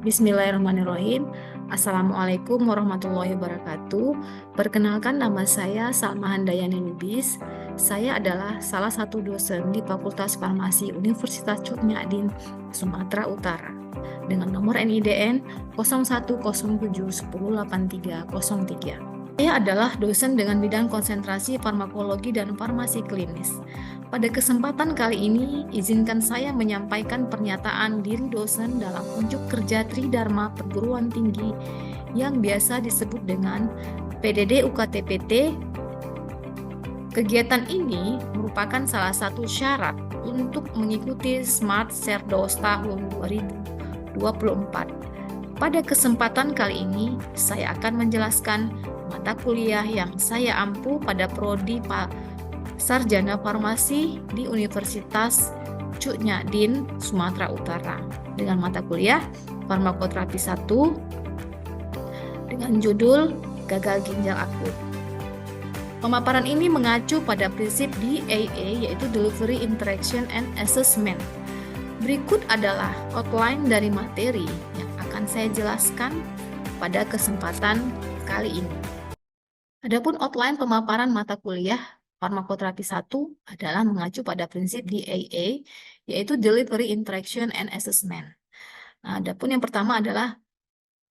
Bismillahirrahmanirrahim. Assalamualaikum warahmatullahi wabarakatuh. Perkenalkan, nama saya Salma Handayani Lubis. Saya adalah salah satu dosen di Fakultas Farmasi Universitas Cut Nyak Sumatera Utara dengan nomor NIDN 0107108303. Saya adalah dosen dengan bidang konsentrasi farmakologi dan farmasi klinis. Pada kesempatan kali ini, izinkan saya menyampaikan pernyataan diri dosen dalam unjuk kerja Tridharma Perguruan Tinggi yang biasa disebut dengan PDD UKT-PT. Kegiatan ini merupakan salah satu syarat untuk mengikuti Smart Cerdos tahun 2024. Pada kesempatan kali ini, saya akan menjelaskan mata kuliah yang saya ampu pada prodi Sarjana Farmasi di Universitas Cut Nyak Sumatera Utara dengan mata kuliah Farmakoterapi 1 dengan judul Gagal Ginjal Akut. Pemaparan ini mengacu pada prinsip DAA, yaitu Delivery Interaction and Assessment. Berikut adalah outline dari materi yang akan saya jelaskan pada kesempatan kali ini. Adapun outline pemaparan mata kuliah Farmakoterapi 1 adalah mengacu pada prinsip DAA, yaitu Delivery Interaction and Assessment. Nah, adapun yang pertama adalah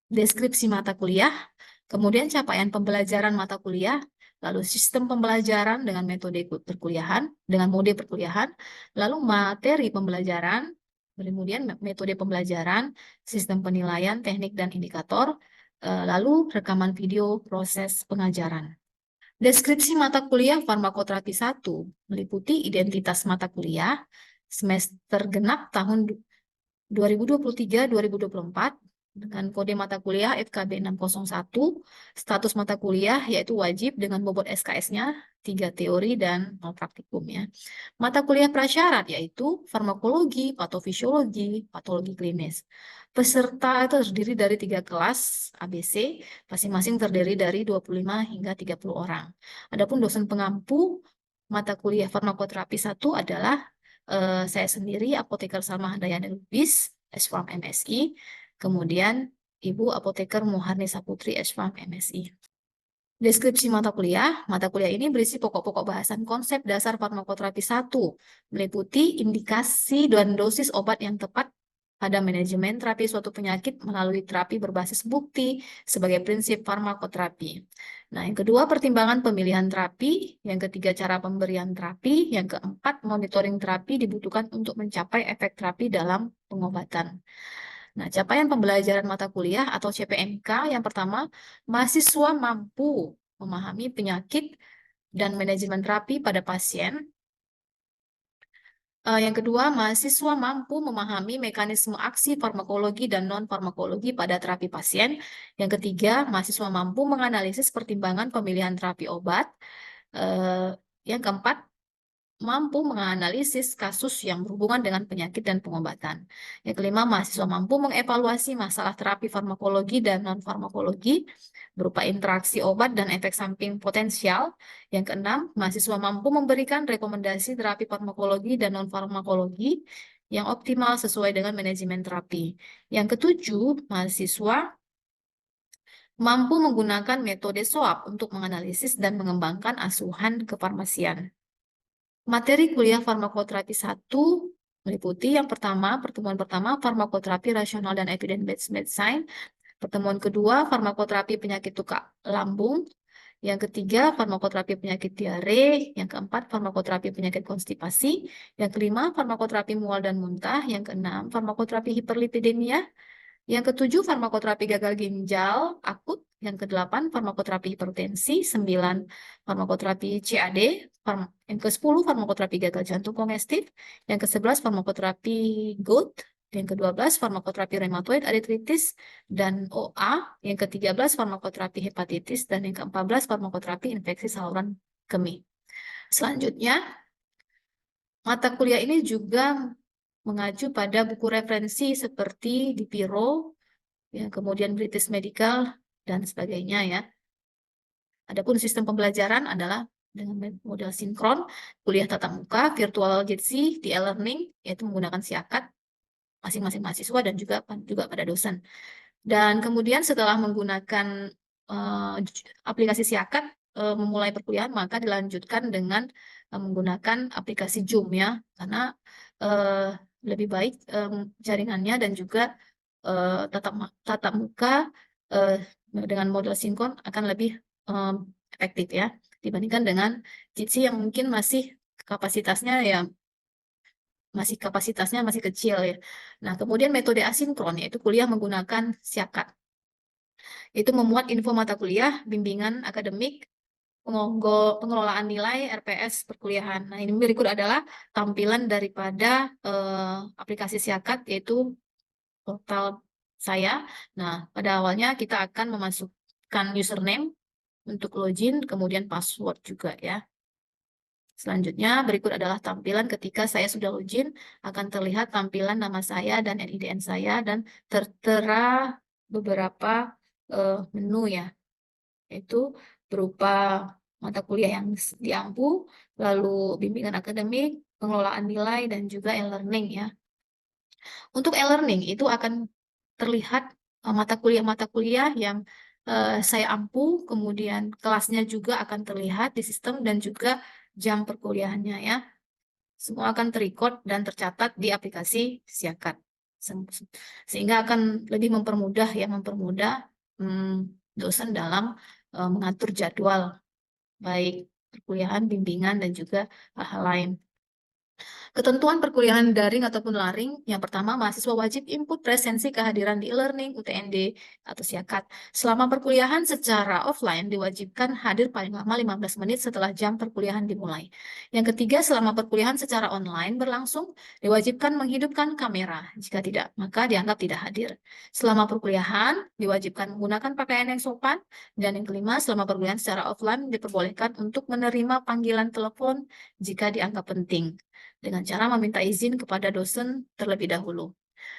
deskripsi mata kuliah, kemudian capaian pembelajaran mata kuliah, lalu sistem pembelajaran dengan metode perkuliahan, dengan mode perkuliahan, lalu materi pembelajaran, kemudian metode pembelajaran, sistem penilaian, teknik dan indikator, lalu rekaman video proses pengajaran. Deskripsi mata kuliah Farmakoterapi 1 meliputi identitas mata kuliah, semester genap tahun 2023-2024, dengan kode mata kuliah FKB 601, status mata kuliah yaitu wajib dengan bobot SKS-nya 3 teori dan 0 praktikum ya. Mata kuliah prasyarat yaitu farmakologi, patofisiologi, patologi klinis. Peserta terdiri dari 3 kelas ABC, masing-masing terdiri dari 25 hingga 30 orang. Adapun dosen pengampu mata kuliah Farmakoterapi 1 adalah saya sendiri, Apoteker Salma Handayani Lubis, S.Farm MSI, kemudian Ibu Apoteker Muharni Saputri, S.Farm MSI. Deskripsi mata kuliah ini berisi pokok-pokok bahasan konsep dasar farmakoterapi 1, meliputi indikasi dan dosis obat yang tepat pada manajemen terapi suatu penyakit melalui terapi berbasis bukti sebagai prinsip farmakoterapi. Nah, yang kedua, pertimbangan pemilihan terapi. Yang ketiga, cara pemberian terapi. Yang keempat, monitoring terapi dibutuhkan untuk mencapai efek terapi dalam pengobatan. Nah, capaian pembelajaran mata kuliah atau CPMK yang pertama, mahasiswa mampu memahami penyakit dan manajemen terapi pada pasien. Yang kedua, mahasiswa mampu memahami mekanisme aksi farmakologi dan non-farmakologi pada terapi pasien. Yang ketiga, mahasiswa mampu menganalisis pertimbangan pemilihan terapi obat. Yang keempat, mampu menganalisis kasus yang berhubungan dengan penyakit dan pengobatan. Yang kelima, mahasiswa mampu mengevaluasi masalah terapi farmakologi dan non-farmakologi berupa interaksi obat dan efek samping potensial. Yang keenam, mahasiswa mampu memberikan rekomendasi terapi farmakologi dan non-farmakologi yang optimal sesuai dengan manajemen terapi. Yang ketujuh, mahasiswa mampu menggunakan metode SWOT untuk menganalisis dan mengembangkan asuhan kefarmasian. Materi kuliah Farmakoterapi 1 meliputi yang pertama, pertemuan pertama, farmakoterapi rasional dan evidence-based medicine. Pertemuan kedua, farmakoterapi penyakit tukak lambung. Yang ketiga, farmakoterapi penyakit diare. Yang keempat, farmakoterapi penyakit konstipasi. Yang kelima, farmakoterapi mual dan muntah. Yang keenam, farmakoterapi hiperlipidemia. Yang ketujuh, farmakoterapi gagal ginjal akut. Yang kedelapan, farmakoterapi hipertensi. 9, farmakoterapi CAD. Yang ke-10, farmakoterapi gagal jantung kongestif. Yang ke-11, farmakoterapi GOUT. Yang ke-12, farmakoterapi rheumatoid arthritis dan OA. Yang ke-13, farmakoterapi hepatitis. Dan yang ke-14, farmakoterapi infeksi saluran kemih. Selanjutnya, mata kuliah ini juga mengacu pada buku referensi seperti Dipiro, ya, kemudian British Medical, dan sebagainya ya. Adapun sistem pembelajaran adalah dengan model sinkron, kuliah tatap muka, virtual JITSI, di e-learning, yaitu menggunakan Siakat. masing-masing mahasiswa dan juga pada dosen. Dan kemudian setelah menggunakan aplikasi Siakat memulai perkuliahan, maka dilanjutkan dengan menggunakan aplikasi Zoom ya, karena lebih baik jaringannya dan juga tatap muka dengan model sinkron akan lebih efektif ya, dibandingkan dengan Jitsi yang mungkin masih kapasitasnya masih kecil ya. Nah, kemudian metode asinkron yaitu kuliah menggunakan Siakat. Itu memuat info mata kuliah, bimbingan akademik, pengelolaan nilai, RPS perkuliahan. Nah, ini berikut adalah tampilan daripada aplikasi Siakat yaitu portal saya. Nah, pada awalnya kita akan memasukkan username untuk login, kemudian password juga ya. Selanjutnya, berikut adalah tampilan ketika saya sudah login, akan terlihat tampilan nama saya dan NIDN saya, dan tertera beberapa menu ya, yaitu berupa mata kuliah yang diampu, lalu bimbingan akademik, pengelolaan nilai, dan juga e-learning ya. Untuk e-learning itu akan terlihat mata kuliah yang saya ampu, kemudian kelasnya juga akan terlihat di sistem dan juga jam perkuliahannya ya. Semua akan terrecord dan tercatat di aplikasi Siakat. Sehingga akan lebih mempermudah dosen dalam mengatur jadwal baik perkuliahan, bimbingan, dan juga hal-hal lain. Ketentuan perkuliahan daring ataupun laring, yang pertama, mahasiswa wajib input presensi kehadiran di e-learning, UTND, atau Siakat. Selama perkuliahan secara offline, diwajibkan hadir paling lama 15 menit setelah jam perkuliahan dimulai. Yang ketiga, selama perkuliahan secara online berlangsung, diwajibkan menghidupkan kamera. Jika tidak, maka dianggap tidak hadir. Selama perkuliahan, diwajibkan menggunakan pakaian yang sopan. Dan yang kelima, selama perkuliahan secara offline, diperbolehkan untuk menerima panggilan telepon jika dianggap penting, dengan cara meminta izin kepada dosen terlebih dahulu.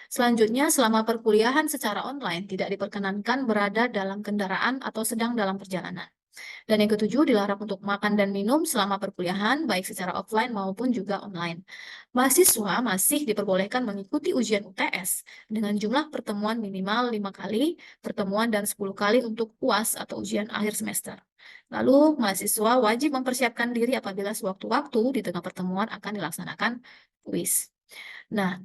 Selanjutnya, selama perkuliahan secara online tidak diperkenankan berada dalam kendaraan atau sedang dalam perjalanan. Dan yang ketujuh, dilarang untuk makan dan minum selama perkuliahan, baik secara offline maupun juga online. Mahasiswa masih diperbolehkan mengikuti ujian UTS dengan jumlah pertemuan minimal 5 kali pertemuan dan 10 kali untuk UAS atau ujian akhir semester. Lalu, mahasiswa wajib mempersiapkan diri apabila sewaktu-waktu di tengah pertemuan akan dilaksanakan kuis. Nah,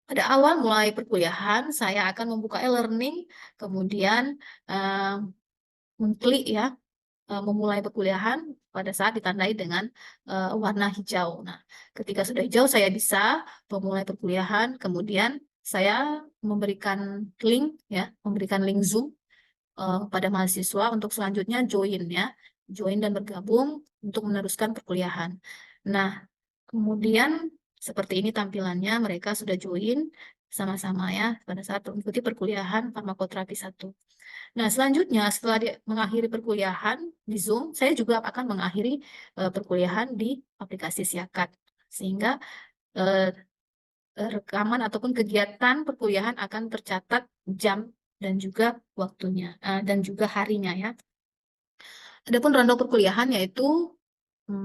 pada awal mulai perkuliahan, saya akan membuka e-learning, kemudian mengklik ya, memulai perkuliahan pada saat ditandai dengan warna hijau. Nah, ketika sudah hijau, saya bisa memulai perkuliahan, kemudian saya memberikan link ya, memberikan link Zoom pada mahasiswa untuk selanjutnya join dan bergabung untuk meneruskan perkuliahan. Nah, kemudian seperti ini tampilannya, mereka sudah join sama-sama ya pada saat mengikuti perkuliahan farmakoterapi 1. Nah, selanjutnya setelah mengakhiri perkuliahan di Zoom, saya juga akan mengakhiri perkuliahan di aplikasi Siakat. Sehingga rekaman ataupun kegiatan perkuliahan akan tercatat jam dan juga waktunya dan juga harinya ya. Adapun rundown perkuliahan yaitu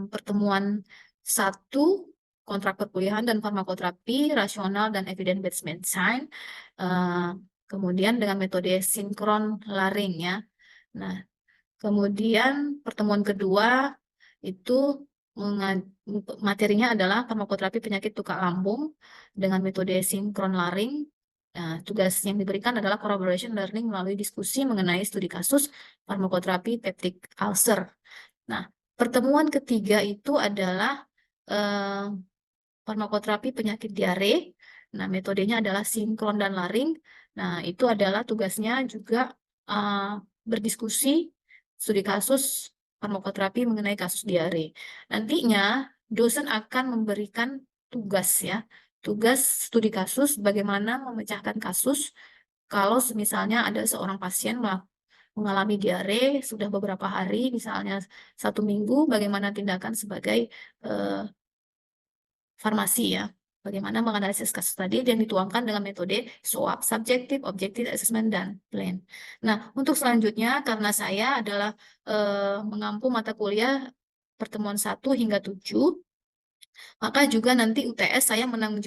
pertemuan 1, kontrak perkuliahan dan farmakoterapi, rasional dan evidence-based medicine, kemudian dengan metode sinkron laring ya. Nah, kemudian pertemuan kedua itu materinya adalah farmakoterapi penyakit tukak lambung dengan metode sinkron laring. Nah, tugas yang diberikan adalah collaboration learning melalui diskusi mengenai studi kasus farmakoterapi peptic ulcer. Nah, pertemuan ketiga itu adalah farmakoterapi penyakit diare. Nah, metodenya adalah sinkron dan laring. Nah, itu adalah tugasnya juga berdiskusi studi kasus farmakoterapi mengenai kasus diare. Nantinya dosen akan memberikan tugas ya, tugas studi kasus bagaimana memecahkan kasus kalau misalnya ada seorang pasien mengalami diare sudah beberapa hari, misalnya 1 minggu, bagaimana tindakan sebagai farmasi ya. Bagaimana menganalisis kasus tadi dan dituangkan dengan metode SWOT, Subjective, Objective Assessment, dan Plan. Nah, untuk selanjutnya, karena saya adalah mengampu mata kuliah pertemuan 1 hingga 7, Maka juga nanti UTS saya menanggung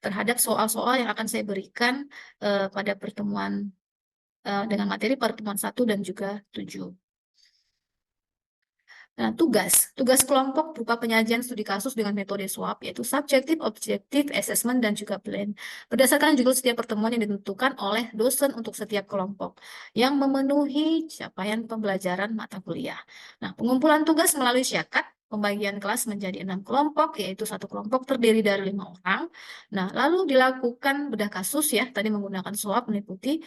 terhadap soal-soal yang akan saya berikan pada pertemuan dengan materi pertemuan 1 dan juga 7. Nah, tugas kelompok berupa penyajian studi kasus dengan metode SWOT, yaitu subjektif, objektif, assessment, dan juga blend. Berdasarkan judul setiap pertemuan yang ditentukan oleh dosen untuk setiap kelompok yang memenuhi capaian pembelajaran mata kuliah. Nah, pengumpulan tugas melalui syakat, pembagian kelas menjadi 6 kelompok, yaitu satu kelompok terdiri dari 5 orang. Nah, lalu dilakukan bedah kasus ya, tadi menggunakan SWOT meliputi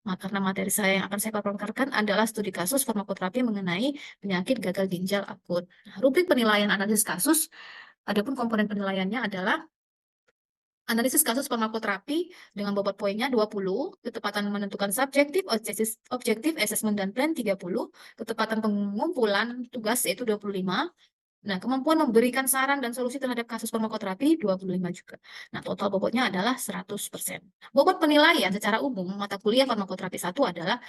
karena materi saya yang akan saya paparkan adalah studi kasus farmakoterapi mengenai penyakit gagal ginjal akut. Nah, rubrik penilaian analisis kasus, adapun komponen penilaiannya adalah analisis kasus farmakoterapi dengan bobot poinnya 20, ketepatan menentukan subjektif, objektif, assessment, dan plan 30, ketepatan pengumpulan tugas yaitu 25, nah, kemampuan memberikan saran dan solusi terhadap kasus farmakoterapi 25 juga. Nah, total bobotnya adalah 100%. Bobot penilaian secara umum mata kuliah farmakoterapi 1 adalah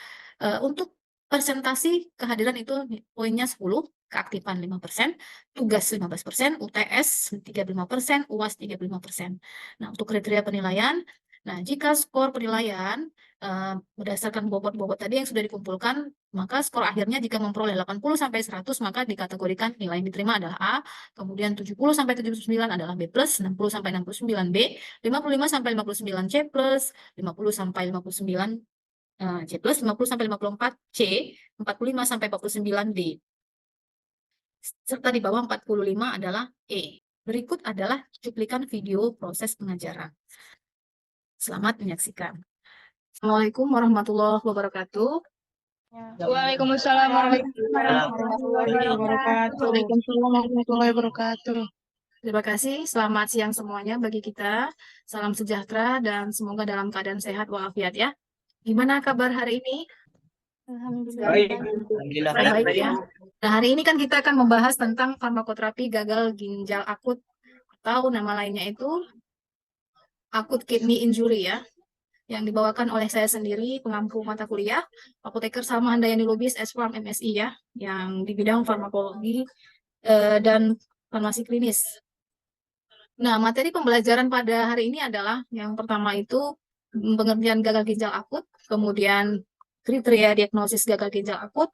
untuk presentasi kehadiran itu poinnya 10, keaktifan 5%, tugas 15%, UTS 35%, UAS 35%. Nah, untuk kriteria penilaian, nah jika skor penilaian berdasarkan bobot-bobot tadi yang sudah dikumpulkan, maka skor akhirnya jika memperoleh 80 sampai 100 maka dikategorikan nilai yang diterima adalah A, kemudian 70 sampai 79 adalah B+, 60 sampai 69 B, 55 sampai 59 C+, 50 sampai 59 C+, 50 sampai 54 C, 45 sampai 49 D. Serta di bawah 45 adalah E. Berikut adalah cuplikan video proses pengajaran. Selamat menyaksikan. Assalamualaikum warahmatullahi wabarakatuh. Waalaikumsalam warahmatullahi wabarakatuh. Waalaikumsalam warahmatullahi wabarakatuh. Terima kasih. Selamat siang semuanya bagi kita. Salam sejahtera dan semoga dalam keadaan sehat walafiat ya. Gimana kabar hari ini? Alhamdulillah. Baik ya. Nah, hari ini kan kita akan membahas tentang farmakoterapi gagal ginjal akut atau nama lainnya itu akut kidney injury ya, yang dibawakan oleh saya sendiri, pengampu mata kuliah, Apoteker Salma Handayani Lubis, S-Farm MSI ya, yang di bidang farmakologi dan farmasi klinis. Nah, materi pembelajaran pada hari ini adalah yang pertama itu pengertian gagal ginjal akut, kemudian kriteria diagnosis gagal ginjal akut,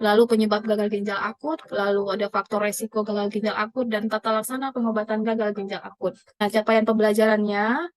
lalu penyebab gagal ginjal akut, lalu ada faktor resiko gagal ginjal akut, dan tata laksana pengobatan gagal ginjal akut. Nah, capaian pembelajarannya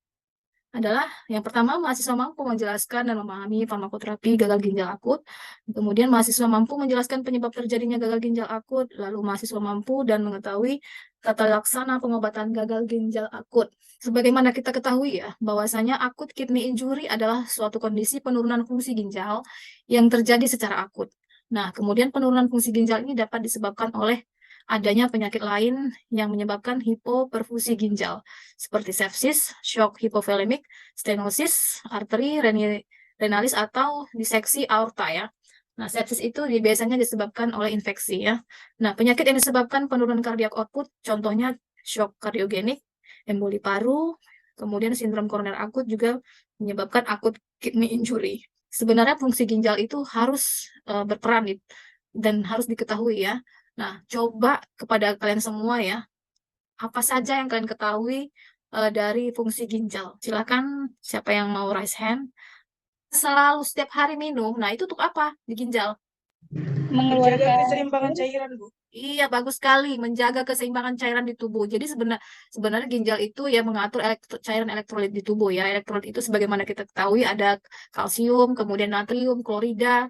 adalah yang pertama mahasiswa mampu menjelaskan dan memahami farmakoterapi gagal ginjal akut. Kemudian mahasiswa mampu menjelaskan penyebab terjadinya gagal ginjal akut, lalu mahasiswa mampu dan mengetahui tata laksana pengobatan gagal ginjal akut. Sebagaimana kita ketahui ya, bahwasanya akut kidney injury adalah suatu kondisi penurunan fungsi ginjal yang terjadi secara akut. Nah, kemudian penurunan fungsi ginjal ini dapat disebabkan oleh adanya penyakit lain yang menyebabkan hipoperfusi ginjal, seperti sepsis, shock hipovolemik, stenosis, arteri renalis, atau diseksi aorta ya. Nah, sepsis itu biasanya disebabkan oleh infeksi ya. Nah, penyakit yang disebabkan penurunan kardiak output, contohnya shock kardiogenik, emboli paru, kemudian sindrom koroner akut juga menyebabkan akut kidney injury. Sebenarnya fungsi ginjal itu harus berperan dan harus diketahui ya. Nah, coba kepada kalian semua ya, apa saja yang kalian ketahui dari fungsi ginjal? Silakan siapa yang mau raise hand. Selalu setiap hari minum, nah itu untuk apa di ginjal? Menjaga keseimbangan cairan, Bu. Iya, bagus sekali menjaga keseimbangan cairan di tubuh. Jadi sebenarnya ginjal itu ya mengatur cairan elektrolit di tubuh ya. Elektrolit itu sebagaimana kita ketahui ada kalsium, kemudian natrium, klorida,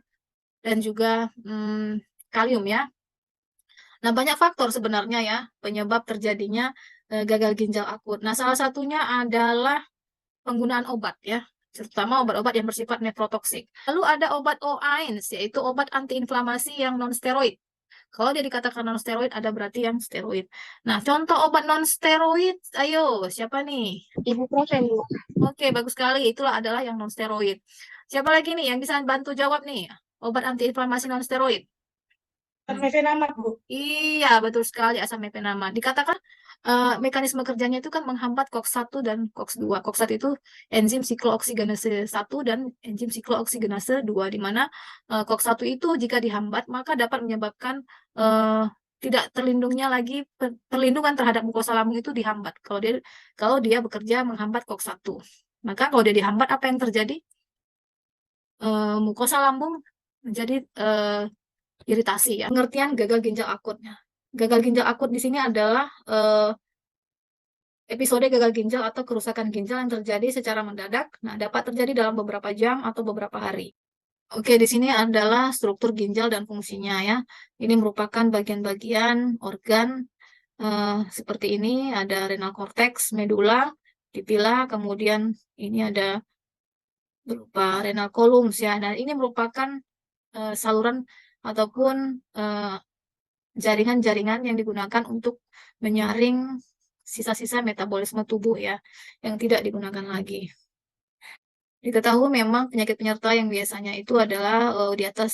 dan juga kalium ya. Nah, banyak faktor sebenarnya ya penyebab terjadinya gagal ginjal akut. Nah, salah satunya adalah penggunaan obat ya, terutama obat-obat yang bersifat nefrotoksik. Lalu ada obat OAINS, yaitu obat antiinflamasi yang non-steroid. Kalau dia dikatakan non-steroid, ada berarti yang steroid. Nah, contoh obat non-steroid, ayo, siapa nih? Ibuprofen, Bu. Oke, bagus sekali. Itulah adalah yang non-steroid. Siapa lagi nih yang bisa bantu jawab nih? Obat antiinflamasi non-steroid. Mefenamat, Bu. Iya, betul sekali asam mefenamat. Dikatakan mekanisme kerjanya itu kan menghambat COX-1 dan COX-2. COX-1 itu enzim siklooksiggenase 1 dan enzim siklooksiggenase 2, di mana COX-1 itu jika dihambat maka dapat menyebabkan tidak terlindungnya lagi perlindungan terhadap mukosa lambung itu dihambat. Kalau dia bekerja menghambat COX-1. Maka kalau dia dihambat apa yang terjadi? Mukosa lambung menjadi iritasi ya. Pengertian gagal ginjal akut. Gagal ginjal akut di sini adalah episode gagal ginjal atau kerusakan ginjal yang terjadi secara mendadak. Nah, dapat terjadi dalam beberapa jam atau beberapa hari. Oke, di sini adalah struktur ginjal dan fungsinya ya. Ini merupakan bagian-bagian organ seperti ini. Ada renal cortex, medula, pipila, kemudian ini ada berupa renal columns ya. Nah, ini merupakan saluran ataupun jaringan-jaringan yang digunakan untuk menyaring sisa-sisa metabolisme tubuh ya, yang tidak digunakan lagi. Diketahui memang penyakit penyerta yang biasanya itu adalah di atas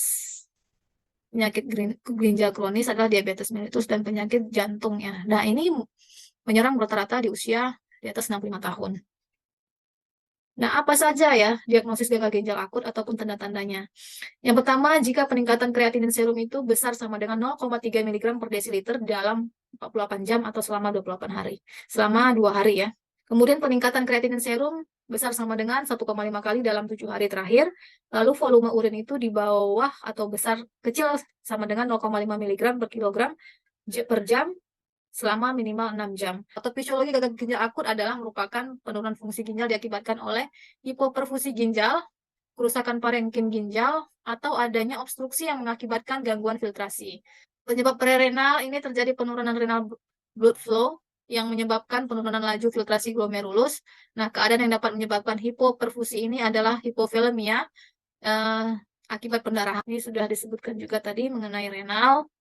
penyakit ginjal kronis adalah diabetes mellitus dan penyakit jantung ya. Nah, ini menyerang rata-rata di usia di atas 65 tahun. Nah, apa saja ya diagnosis gagal ginjal akut ataupun tanda-tandanya? Yang pertama, jika peningkatan kreatinin serum itu besar sama dengan 0,3 mg per desiliter dalam 48 jam atau selama 28 hari. Selama 2 hari ya. Kemudian peningkatan kreatinin serum besar sama dengan 1,5 kali dalam 7 hari terakhir. Lalu volume urin itu di bawah atau besar kecil sama dengan 0,5 mg per kilogram per jam selama minimal 6 jam. Patofisiologi gagal ginjal akut adalah merupakan penurunan fungsi ginjal diakibatkan oleh hipoperfusi ginjal, kerusakan parenkim ginjal, atau adanya obstruksi yang mengakibatkan gangguan filtrasi. Penyebab prerenal ini terjadi penurunan renal blood flow yang menyebabkan penurunan laju filtrasi glomerulus. Nah, keadaan yang dapat menyebabkan hipoperfusi ini adalah hipovolemia akibat pendarahan. Ini sudah disebutkan juga tadi mengenai renal.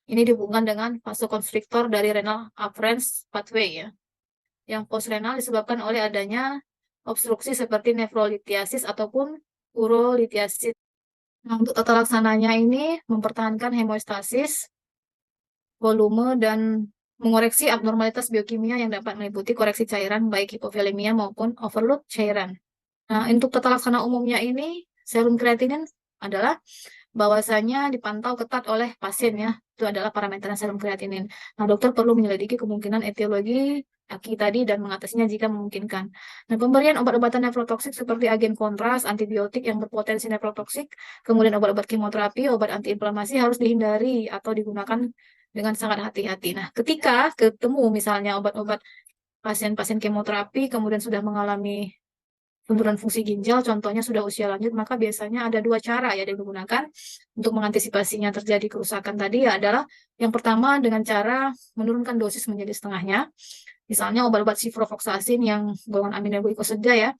Ini dihubungkan dengan vasokonstriktor dari renal afferents pathway ya. Yang postrenal disebabkan oleh adanya obstruksi seperti nefrolitiasis ataupun urolitiasis. Nah, untuk tata laksananya ini mempertahankan hemostasis, volume, dan mengoreksi abnormalitas biokimia yang dapat meliputi koreksi cairan baik hipovolemia maupun overload cairan. Nah, untuk tata laksana umumnya ini serum kreatinin adalah bahwasanya dipantau ketat oleh pasien ya. Itu adalah parameter serum kreatinin. Nah, dokter perlu menyelidiki kemungkinan etiologi aki tadi dan mengatasinya jika memungkinkan. Nah, pemberian obat-obatan nefrotoksik seperti agen kontras, antibiotik yang berpotensi nefrotoksik, kemudian obat-obat kemoterapi, obat antiinflamasi harus dihindari atau digunakan dengan sangat hati-hati. Nah, ketika ketemu misalnya obat-obat pasien-pasien kemoterapi kemudian sudah mengalami penurunan fungsi ginjal, contohnya sudah usia lanjut, maka biasanya ada 2 cara ya yang digunakan untuk mengantisipasinya terjadi kerusakan tadi ya adalah yang pertama dengan cara menurunkan dosis menjadi setengahnya. Misalnya obat-obat ciprofloxacin yang golongan amino glukosa ya,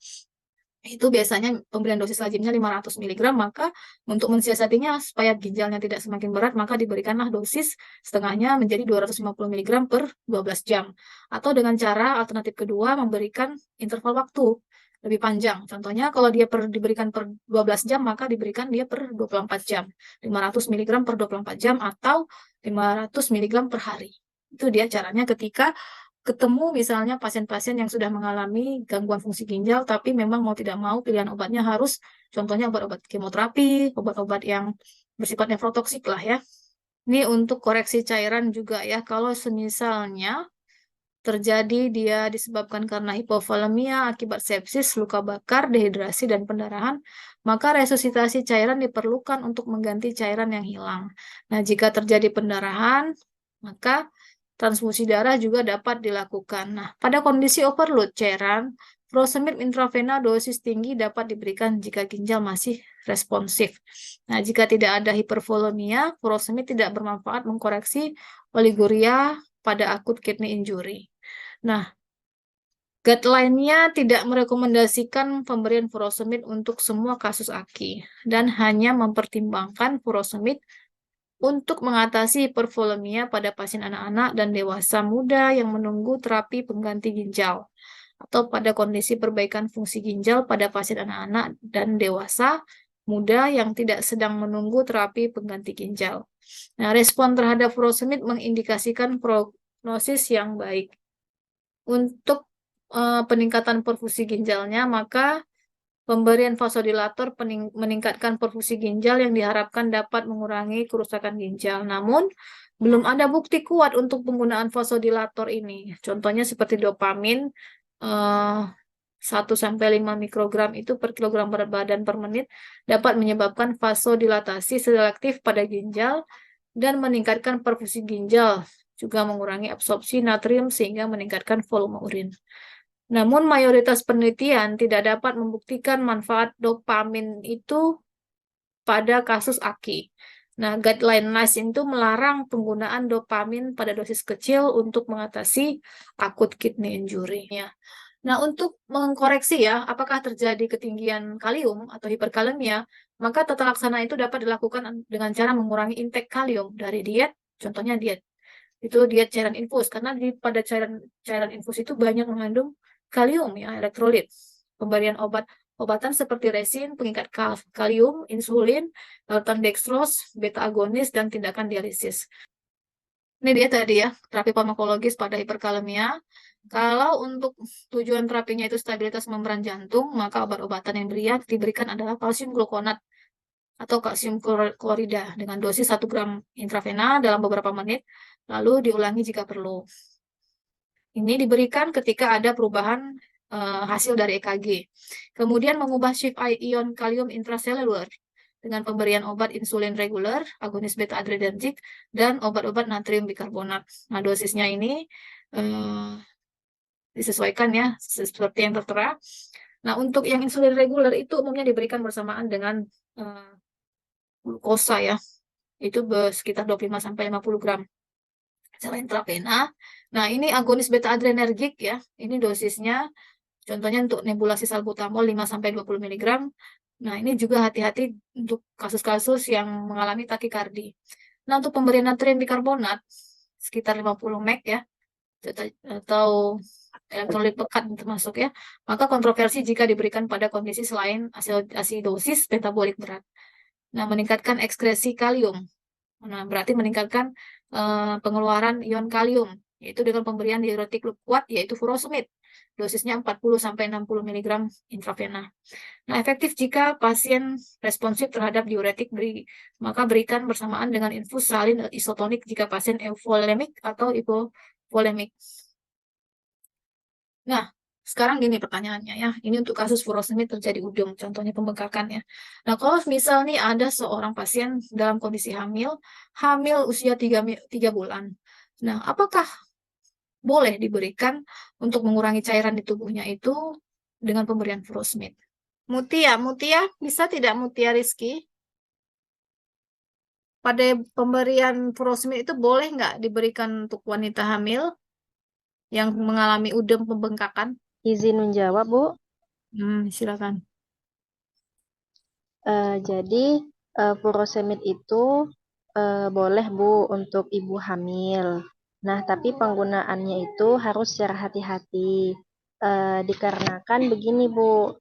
itu biasanya pemberian dosis lazimnya 500 mg, maka untuk mensiasatinya supaya ginjalnya tidak semakin berat, maka diberikanlah dosis setengahnya menjadi 250 mg per 12 jam. Atau dengan cara alternatif kedua memberikan interval waktu lebih panjang. Contohnya kalau dia diberikan per 12 jam, maka diberikan dia per 24 jam. 500 mg per 24 jam atau 500 mg per hari. Itu dia caranya ketika ketemu misalnya pasien-pasien yang sudah mengalami gangguan fungsi ginjal, tapi memang mau tidak mau pilihan obatnya harus contohnya obat-obat kemoterapi, obat-obat yang bersifat nefrotoksik lah ya. Ini untuk koreksi cairan juga ya, kalau semisalnya terjadi dia disebabkan karena hipovolemia akibat sepsis, luka bakar, dehidrasi, dan pendarahan, maka resusitasi cairan diperlukan untuk mengganti cairan yang hilang. Nah, jika terjadi pendarahan, maka transfusi darah juga dapat dilakukan. Nah, pada kondisi overload cairan, furosemid intravena dosis tinggi dapat diberikan jika ginjal masih responsif. Nah, jika tidak ada hipervolemia, furosemid tidak bermanfaat mengkoreksi oliguria pada akut kidney injury. Nah, guideline-nya tidak merekomendasikan pemberian furosemid untuk semua kasus AKI dan hanya mempertimbangkan furosemid untuk mengatasi hipervolemia pada pasien anak-anak dan dewasa muda yang menunggu terapi pengganti ginjal atau pada kondisi perbaikan fungsi ginjal pada pasien anak-anak dan dewasa muda yang tidak sedang menunggu terapi pengganti ginjal. Nah, respon terhadap furosemid mengindikasikan prognosis yang baik. Untuk peningkatan perfusi ginjalnya, maka pemberian vasodilator meningkatkan perfusi ginjal yang diharapkan dapat mengurangi kerusakan ginjal. Namun, Belum ada bukti kuat untuk penggunaan vasodilator ini. Contohnya seperti dopamin, eh, 1 sampai 5 mikrogram itu per kilogram berat badan per menit dapat menyebabkan vasodilatasi selektif pada ginjal dan meningkatkan perfusi ginjal, juga mengurangi absorpsi natrium sehingga meningkatkan volume urin. Namun mayoritas penelitian tidak dapat membuktikan manfaat dopamin itu pada kasus AKI. Nah, guideline NICE itu melarang penggunaan dopamin pada dosis kecil untuk mengatasi akut kidney injury. Ya. Nah, untuk mengkoreksi ya, apakah terjadi ketinggian kalium atau hiperkalemia, maka tata laksana itu dapat dilakukan dengan cara mengurangi intake kalium dari diet, contohnya diet. Itu diet cairan infus, karena pada cairan infus itu banyak mengandung kalium ya, elektrolit. Pemberian obatan seperti resin, pengikat kalium, insulin, larutan dextrose, beta agonis, dan tindakan dialisis. Ini dia tadi ya, terapi farmakologis pada hiperkalemia. Kalau untuk tujuan terapinya itu stabilitas membran jantung, maka obat-obatan yang diberikan adalah kalsium glukonat atau kalsium klorida dengan dosis 1 gram intravena dalam beberapa menit, lalu diulangi jika perlu. Ini diberikan ketika ada perubahan hasil dari EKG. Kemudian mengubah shift ion kalium intraseluler dengan pemberian obat insulin reguler, agonis beta adrenergik, dan obat-obat natrium bikarbonat. Nah, dosisnya ini disesuaikan ya, seperti yang tertera. Nah, untuk yang insulin reguler itu umumnya diberikan bersamaan dengan glukosa ya, itu sekitar 25-50 gram selain intravena. Nah, ini agonis beta adrenergik ya, ini dosisnya contohnya untuk nebulasi salbutamol 5-20 mg. Nah, ini juga hati-hati untuk kasus-kasus yang mengalami takikardi. Nah, untuk pemberian natrium bikarbonat sekitar 50 mg ya, atau elektrolit pekat termasuk ya, maka kontroversi jika diberikan pada kondisi selain asidosis metabolik berat. Nah, meningkatkan ekskresi kalium. Nah, berarti meningkatkan pengeluaran ion kalium, yaitu dengan pemberian diuretik kuat, yaitu furosemid. Dosisnya 40-60 mg intravena. Nah, efektif jika pasien responsif terhadap diuretik, maka berikan bersamaan dengan infus salin isotonik jika pasien euvolemik atau hipovolemik. Nah, sekarang gini pertanyaannya ya, ini untuk kasus furosemid terjadi udem, contohnya pembengkakan ya. Nah, kalau misal nih ada seorang pasien dalam kondisi hamil usia 3 bulan. Nah, apakah boleh diberikan untuk mengurangi cairan di tubuhnya itu dengan pemberian furosemid? Mutia, bisa tidak Mutia Rizky? Pada pemberian furosemid itu boleh nggak diberikan untuk wanita hamil yang mengalami udem pembengkakan? Izin menjawab, Bu. Silakan. Jadi furosemid itu boleh, Bu, untuk ibu hamil. Nah, tapi penggunaannya itu harus secara hati-hati. Dikarenakan begini, Bu,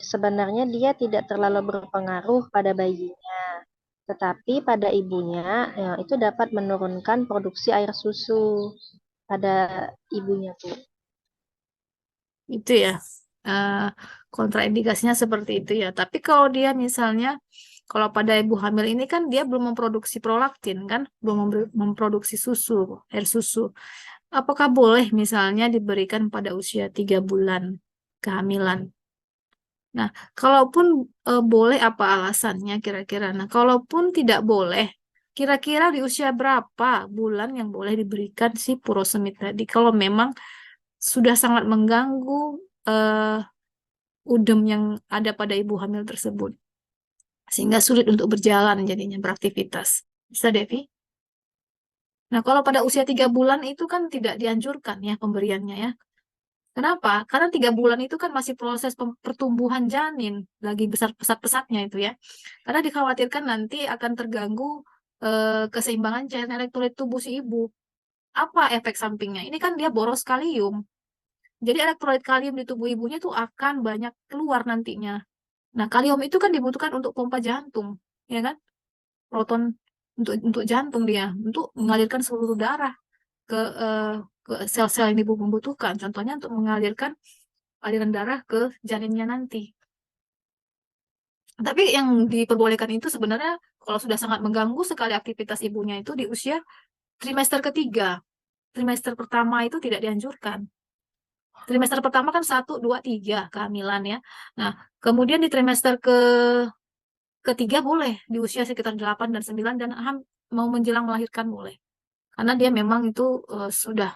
sebenarnya dia tidak terlalu berpengaruh pada bayinya, tetapi pada ibunya itu dapat menurunkan produksi air susu pada ibunya, Bu. Itu ya, kontraindikasinya seperti itu ya. Tapi kalau dia misalnya, kalau pada ibu hamil ini kan dia belum memproduksi prolaktin kan, belum memproduksi air susu. Apakah boleh misalnya diberikan pada usia 3 bulan kehamilan? Nah, kalaupun boleh apa alasannya kira-kira? Nah, kalaupun tidak boleh, kira-kira di usia berapa bulan yang boleh diberikan si furosemid tadi? Kalau memang sudah sangat mengganggu udem yang ada pada ibu hamil tersebut, sehingga sulit untuk berjalan jadinya beraktivitas. Bisa, Devi? Nah, kalau pada usia 3 bulan itu kan tidak dianjurkan ya pemberiannya ya. Kenapa? Karena 3 bulan itu kan masih proses pertumbuhan janin, lagi besar pesat-pesatnya itu ya. Karena dikhawatirkan nanti akan terganggu keseimbangan cairan elektrolit tubuh si ibu. Apa efek sampingnya? Ini kan dia boros kalium. Jadi elektrolit kalium di tubuh ibunya tuh akan banyak keluar nantinya. Nah, kalium itu kan dibutuhkan untuk pompa jantung, ya kan? Proton untuk jantung dia, untuk mengalirkan seluruh darah ke ke sel-sel yang ibu membutuhkan. Contohnya untuk mengalirkan aliran darah ke janinnya nanti. Tapi yang diperbolehkan itu sebenarnya kalau sudah sangat mengganggu sekali aktivitas ibunya itu di usia trimester ketiga. Trimester pertama itu tidak dianjurkan. Trimester pertama kan 1, 2, 3 kehamilan ya. Nah, kemudian di trimester ketiga boleh di usia sekitar 8 dan 9 dan mau menjelang melahirkan boleh. Karena dia memang itu sudah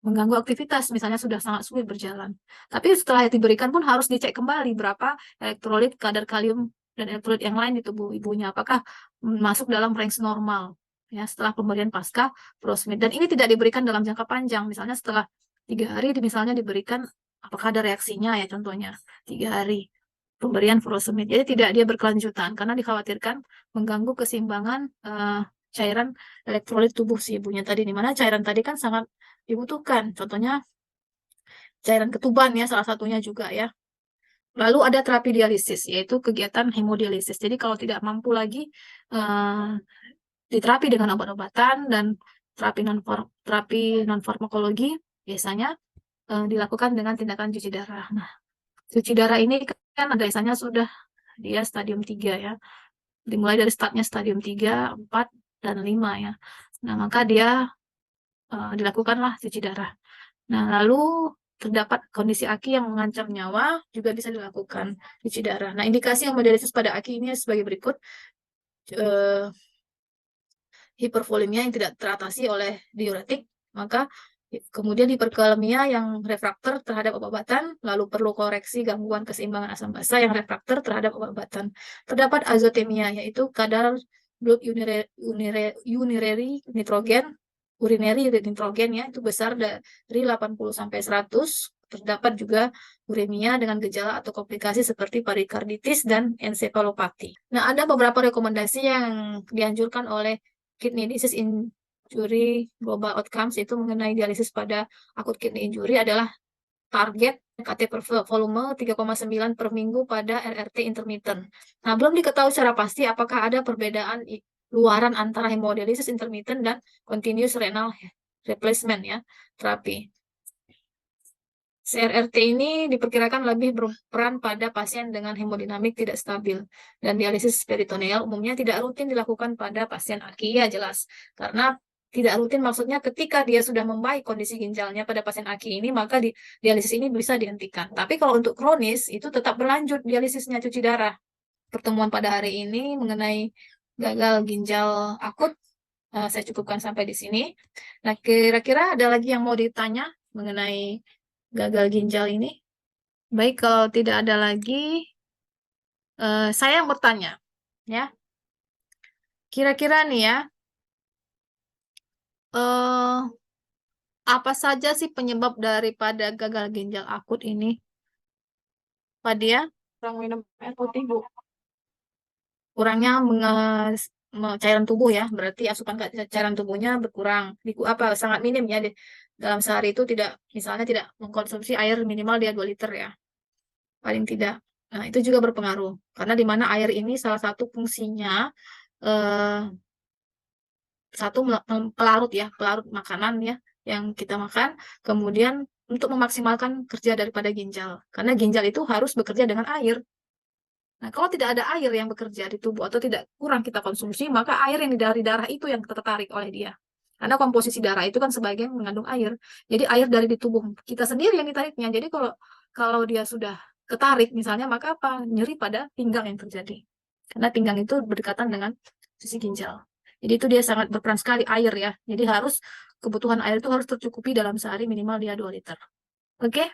mengganggu aktivitas, misalnya sudah sangat sulit berjalan. Tapi setelah diberikan pun harus dicek kembali berapa elektrolit, kadar kalium, dan elektrolit yang lain di tubuh ibunya. Apakah masuk dalam range normal ya setelah pemberian pasca furosemid. Dan ini tidak diberikan dalam jangka panjang. Misalnya setelah 3 hari misalnya diberikan, apakah ada reaksinya ya contohnya 3 hari pemberian furosemid. Jadi tidak dia berkelanjutan karena dikhawatirkan mengganggu keseimbangan cairan elektrolit tubuh si ibunya tadi, di mana cairan tadi kan sangat dibutuhkan. Contohnya cairan ketuban ya salah satunya juga ya. Lalu ada terapi dialisis, yaitu kegiatan hemodialisis. Jadi kalau tidak mampu lagi diterapi dengan obat-obatan dan terapi non farmakologi biasanya dilakukan dengan tindakan cuci darah. Nah, cuci darah ini kan biasanya sudah dia stadium 3 ya. Dimulai dari startnya stadium 3, 4, dan 5 ya. Nah, maka dia dilakukanlah cuci darah. Nah, lalu terdapat kondisi aki yang mengancam nyawa juga bisa dilakukan cuci darah. Nah, indikasi hemodialisis pada aki ini sebagai berikut. Hipervolemia yang tidak teratasi oleh diuretik, maka kemudian hiperkalemia yang refraktor terhadap obat-obatan, lalu perlu koreksi gangguan keseimbangan asam basa yang refraktor terhadap obat-obatan. Terdapat azotemia, yaitu kadar blood urinary nitrogen ya, itu besar dari 80 sampai 100. Terdapat juga uremia dengan gejala atau komplikasi seperti perikarditis dan ensefalopati. Nah, ada beberapa rekomendasi yang dianjurkan oleh Kidney Disease Injury Global Outcomes, itu mengenai dialisis pada akut kidney injury adalah target KT per volume 3,9 per minggu pada RRT intermittent. Nah, belum diketahui secara pasti apakah ada perbedaan luaran antara hemodialisis intermittent dan continuous renal replacement ya, terapi. CRRT ini diperkirakan lebih berperan pada pasien dengan hemodinamik tidak stabil, dan dialisis peritoneal umumnya tidak rutin dilakukan pada pasien aki, ya jelas. Karena tidak rutin maksudnya ketika dia sudah membaik kondisi ginjalnya pada pasien aki ini, maka dialisis ini bisa dihentikan. Tapi kalau untuk kronis, itu tetap berlanjut dialisisnya cuci darah. Pertemuan pada hari ini mengenai gagal ginjal akut, saya cukupkan sampai di sini. Nah, kira-kira ada lagi yang mau ditanya mengenai gagal ginjal ini? Baik, kalau tidak ada lagi, saya yang bertanya, ya. Kira-kira nih ya, apa saja sih penyebab daripada gagal ginjal akut ini? Pak Dia? Kurang minum air putih, Bu. Kurangnya cairan tubuh ya, berarti asupan cairan tubuhnya berkurang, sangat minim ya. Dalam sehari itu misalnya tidak mengkonsumsi air minimal dia 2 liter ya, paling tidak. Nah, itu juga berpengaruh, karena di mana air ini salah satu fungsinya satu pelarut ya, pelarut makanan ya yang kita makan, kemudian untuk memaksimalkan kerja daripada ginjal, karena ginjal itu harus bekerja dengan air. Nah, kalau tidak ada air yang bekerja di tubuh atau kurang kita konsumsi, maka air yang dari darah itu yang tertarik oleh dia. Karena komposisi darah itu kan sebagian mengandung air. Jadi air dari di tubuh kita sendiri yang ditariknya. Jadi kalau dia sudah ketarik misalnya, maka apa? Nyeri pada pinggang yang terjadi. Karena pinggang itu berdekatan dengan sisi ginjal. Jadi itu dia sangat berperan sekali air ya. Jadi kebutuhan air itu harus tercukupi dalam sehari minimal dia 2 liter. Oke?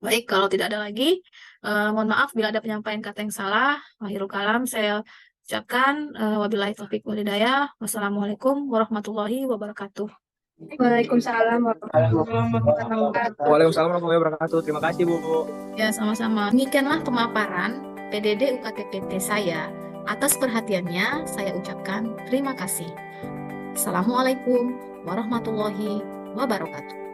Baik, kalau tidak ada lagi, mohon maaf bila ada penyampaian kata yang salah. Akhirul kalam, saya ucapkan wabillahi taufiq wal hidayah. Wassalamualaikum warahmatullahi wabarakatuh. Waalaikumsalam warahmatullahi wabarakatuh. Waalaikumsalam warahmatullahi wabarakatuh. Terima kasih, Bu. Ya, sama-sama. Demikianlah pemaparan PDD UKTPT saya. Atas perhatiannya, saya ucapkan terima kasih. Assalamualaikum warahmatullahi wabarakatuh.